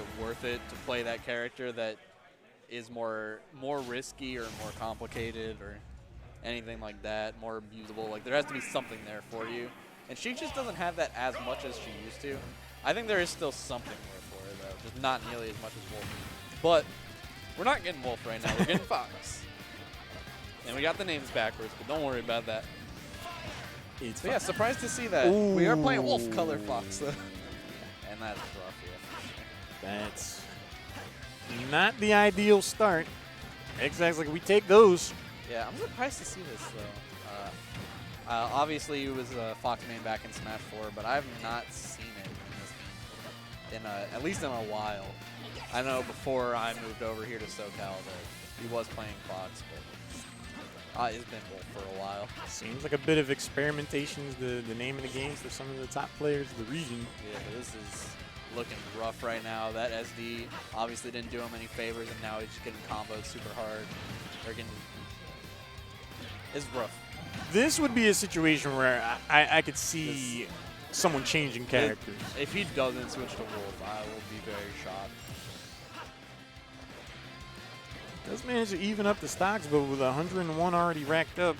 it worth it to play that character that is more risky or more complicated or anything like that, more abusable. Like, there has to be something there for you. And she just doesn't have that as much as she used to. I think there is still something there for her, though, just not nearly as much as Wolf. But we're not getting Wolf right now. We're getting Fox. And we got the names backwards, but don't worry about that. So yeah, surprised to see that. Ooh. We are playing Wolf Color Fox, though. And that's rough, yeah. That's not the ideal start. Xzax, like, we take those. Yeah, I'm surprised to see this, though. Obviously, it was Fox main back in Smash 4, but I have not seen it at least in a while. I know before I moved over here to SoCal that he was playing Fox, but it's been Wolf for a while. Seems like a bit of experimentation is the name of the games for some of the top players of the region. Yeah, this is looking rough right now. That SD obviously didn't do him any favors, and now he's just getting comboed super hard. It's rough. This would be a situation where I could see someone changing characters. If he doesn't switch to Wolf, I will be very shocked. Does manage to even up the stocks, but with 101 already racked up,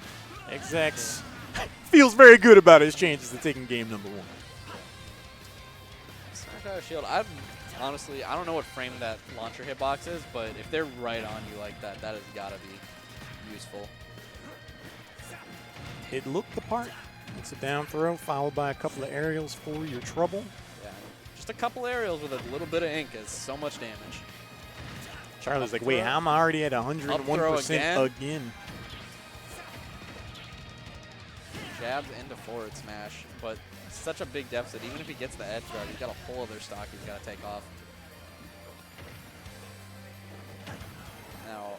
Xzax feels very good about his chances of taking game number 1. Smash Out of Shield, honestly, I don't know what frame that launcher hitbox is, but if they're right on you like that, that has got to be useful. It looked the part. It's a down throw followed by a couple of aerials for your trouble. Yeah, just a couple aerials with a little bit of ink is so much damage. Charlie's like, wait, how am I already at 101% again? Jabs into forward smash, but such a big deficit. Even if he gets the edge guard, he's got a whole other stock he's got to take off. Now,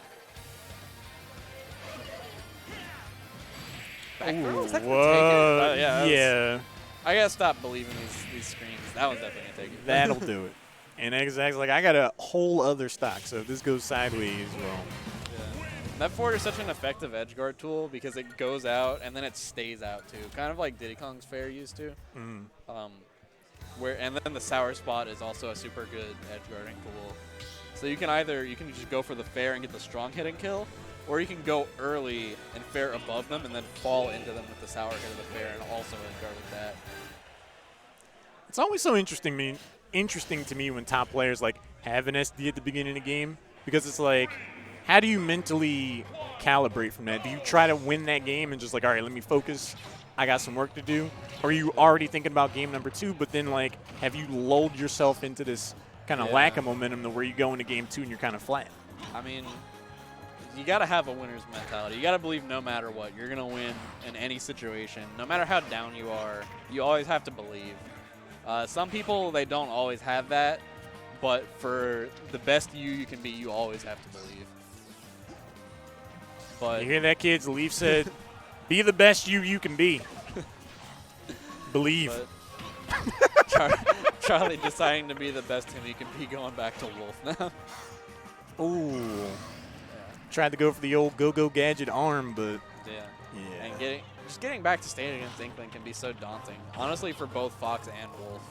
back throw? Is that gonna take it? Yeah. I gotta stop believing these screens. That one's definitely gonna take it. That'll do it. And Xzax like, I got a whole other stock, so if this goes sideways, well. Yeah. That forward is such an effective edge guard tool because it goes out and then it stays out too, kind of like Diddy Kong's Fair used to. Mm. And then the sour spot is also a super good edge guarding tool. So you can just go for the Fair and get the strong hit and kill, or you can go early and Fair above them and then fall into them with the sour hit of the Fair and also edge guard with that. It's always so interesting to me when top players like have an SD at the beginning of the game, because it's like, how do you mentally calibrate from that? Do you try to win that game and just like, all right, let me focus, I got some work to do? Or are you already thinking about game number 2, but then like, have you lulled yourself into this kind of lack of momentum to where you go into game 2 and you're kind of flat? I mean, you got to have a winner's mentality. You got to believe no matter what, you're going to win in any situation. No matter how down you are, you always have to believe. Some people, they don't always have that, but for the best you can be, you always have to believe. But you hear that, kids? Leaf said, be the best you can be. Believe. Charlie deciding to be the best him he can be, going back to Wolf now. Ooh. Yeah. Tried to go for the old go-go gadget arm, but yeah. And just getting back to stage against Inkling can be so daunting. Honestly, for both Fox and Wolf.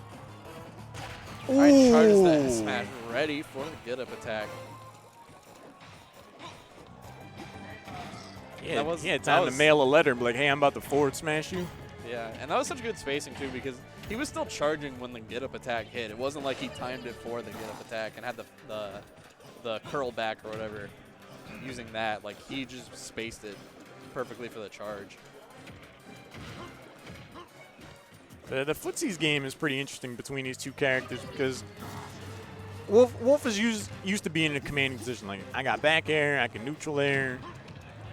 All right, charges that smash ready for the get-up attack. Yeah, time to mail a letter and be like, hey, I'm about to forward smash you. Yeah, and that was such good spacing, too, because he was still charging when the get-up attack hit. It wasn't like he timed it for the get-up attack and had the curl back or whatever using that. Like, he just spaced it perfectly for the charge. The footsies game is pretty interesting between these two characters because Wolf is used to being in a commanding position. Like, I got back air, I can neutral air,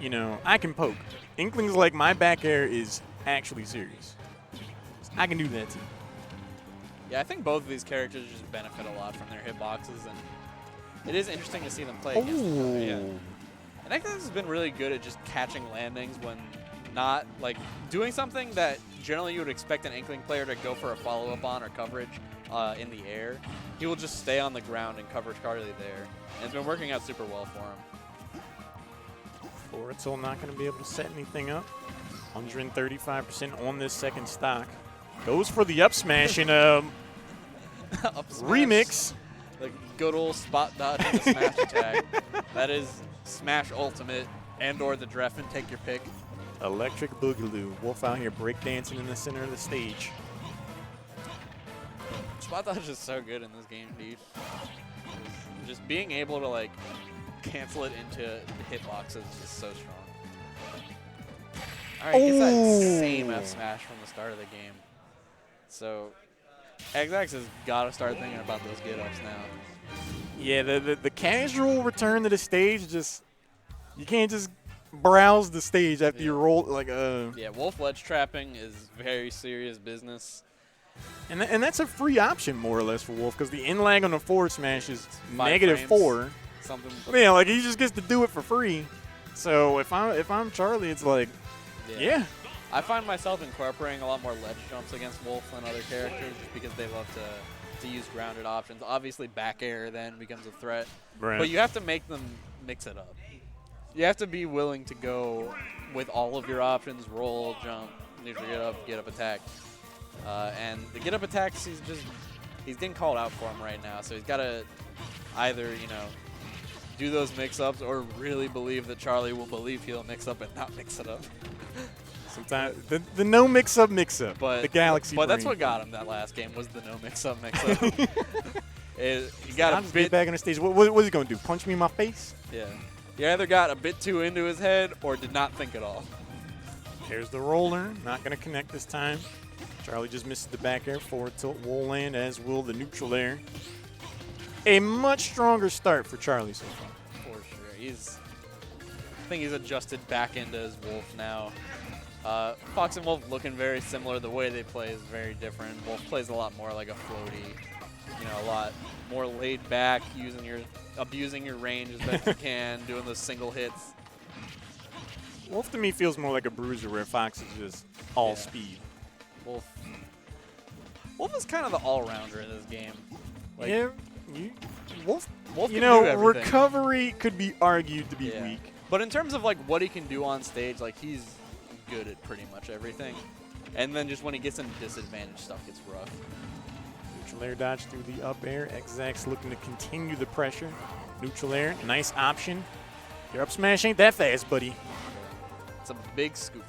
you know, I can poke. Inkling's like, my back air is actually serious. I can do that too. Yeah, I think both of these characters just benefit a lot from their hitboxes, and it is interesting to see them play against each other. Yeah. And Xzax has been really good at just catching landings when not, like, doing something that generally you would expect an Inkling player to go for a follow-up on or coverage in the air. He will just stay on the ground and cover Charlie there. And it's been working out super well for him. Forritzel not going to be able to set anything up. 135% on this second stock. Goes for the up smash in a remix. Like, good old spot dodge and the smash attack. That is Smash Ultimate and/or the Dreffen. Take your pick. Electric Boogaloo. Wolf out here breakdancing in the center of the stage. Spot dodge is so good in this game, dude. Just being able to like cancel it into the hitbox is just so strong. All right, gets that same F smash from the start of the game. So Xzax has got to start thinking about those get-ups now. Yeah, the casual return to the stage, just you can't just browse the stage after you roll like Yeah, Wolf ledge trapping is very serious business. And that's a free option more or less for Wolf because the in lag on the forward smash is -4. -4. Something. Yeah, like he just gets to do it for free. So if I'm Charlie, it's like, yeah. I find myself incorporating a lot more ledge jumps against Wolf than other characters just because they love to use grounded options. Obviously, back air then becomes a threat. Right. But you have to make them mix it up. You have to be willing to go with all of your options, roll, jump, neutral get up attack. And the get up attacks, he's getting called out for him right now. So he's got to either, do those mix-ups or really believe that Charlie will believe he'll mix up and not mix it up. Sometimes the no mix-up, but the Galaxy But brain. that's what got him that last game was the no mix-up. He got I'm a just bit get back on the stage. What's he going to do, punch me in my face? Yeah. He either got a bit too into his head or did not think at all. There's the roller, not going to connect this time. Charlie just misses the back air, forward tilt, wall land, as will the neutral air. A much stronger start for Charlie so far. For sure. I think he's adjusted back into his Wolf now. Fox and Wolf looking very similar. The way they play is very different. Wolf plays a lot more like a floaty, a lot more laid back, abusing your range as best you can, doing those single hits. Wolf to me feels more like a bruiser where Fox is just all speed. Wolf is kind of the all-rounder in this game. Like, yeah, Wolf can do everything. Recovery could be argued to be weak. But in terms of like what he can do on stage, like he's good at pretty much everything. And then just when he gets into disadvantage, stuff gets rough. Neutral air dodge through the up air. Xzax looking to continue the pressure. Neutral air, nice option. Your up smash ain't that fast, buddy. It's a big scoop.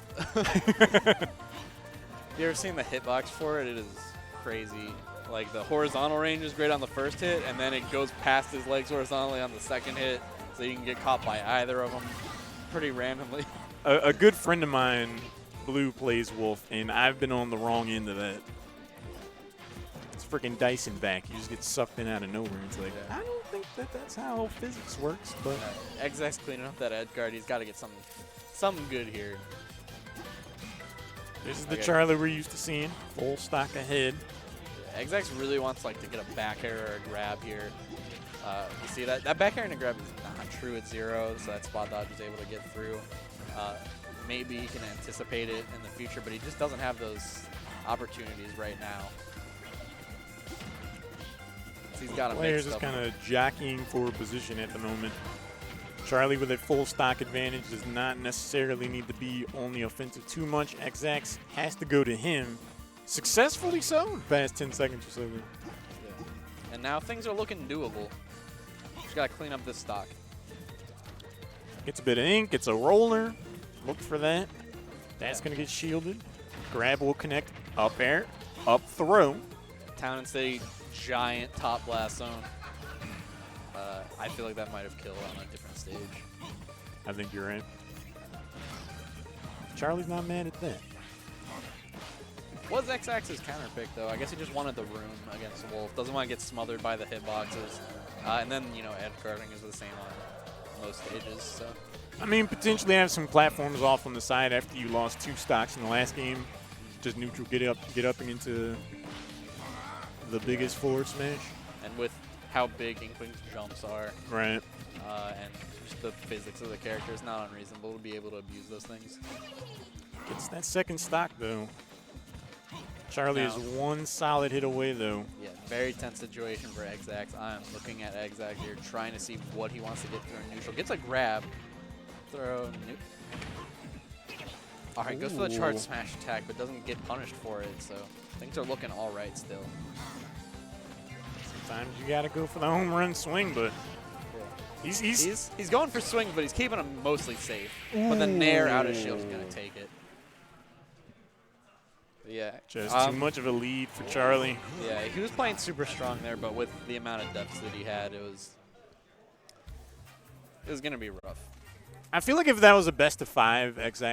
You ever seen the hitbox for it? It is crazy. Like the horizontal range is great on the first hit, and then it goes past his legs horizontally on the second hit, so you can get caught by either of them pretty randomly. A good friend of mine, Blue, plays Wolf, and I've been on the wrong end of that. It's freaking Dyson back. You just get sucked in out of nowhere. It's like, I don't think that's how physics works. But Xzax cleaning up that edge guard. He's got to get something good here. This is the Charlie we're used to seeing. Full stock ahead. Xzax really wants to get a back air or a grab here. You see that back air and a grab is not true at 0, so that spot dodge is able to get through. Maybe he can anticipate it in the future, but he just doesn't have those opportunities right now. So he's got to Players is kind of jockeying for position at the moment. Charlie with a full stock advantage does not necessarily need to be on the offensive too much. Xzax has to go to him. Successfully so in the past 10 seconds or so. Yeah. And now things are looking doable. Just got to clean up this stock. Gets a bit of ink. It's a roller. Look for that. That's going to get shielded. Grab will connect. Up air. Up throw. Town and City, giant top blast zone. I feel like that might have killed on a different stage. I think you're right. Charlie's not mad at that. Was Xzax's counter pick, though? I guess he just wanted the room against Wolf. Doesn't want to get smothered by the hitboxes. And then, edge guarding is the same on most stages. So, I mean, potentially have some platforms off on the side after you lost 2 stocks in the last game. Just neutral, get up and into the biggest forward smash. And with how big Inkling's jumps are. Right. And just the physics of the character, it's not unreasonable to be able to abuse those things. Gets that second stock, though. Charlie is one solid hit away, though. Yeah, very tense situation for Xzax. I'm looking at Xzax here, trying to see what he wants to get through in neutral. Gets a grab. Throw. All right, goes for the charge smash attack, but doesn't get punished for it, so things are looking all right still. Sometimes you got to go for the home run swing, but he's going for swings, but he's keeping them mostly safe. But the nair out of shield's going to take it. Yeah. Just too much of a lead for Charlie. Yeah, he was playing super strong there, but with the amount of deficit he had, it was going to be rough. I feel like if that was a best of 5 Xzax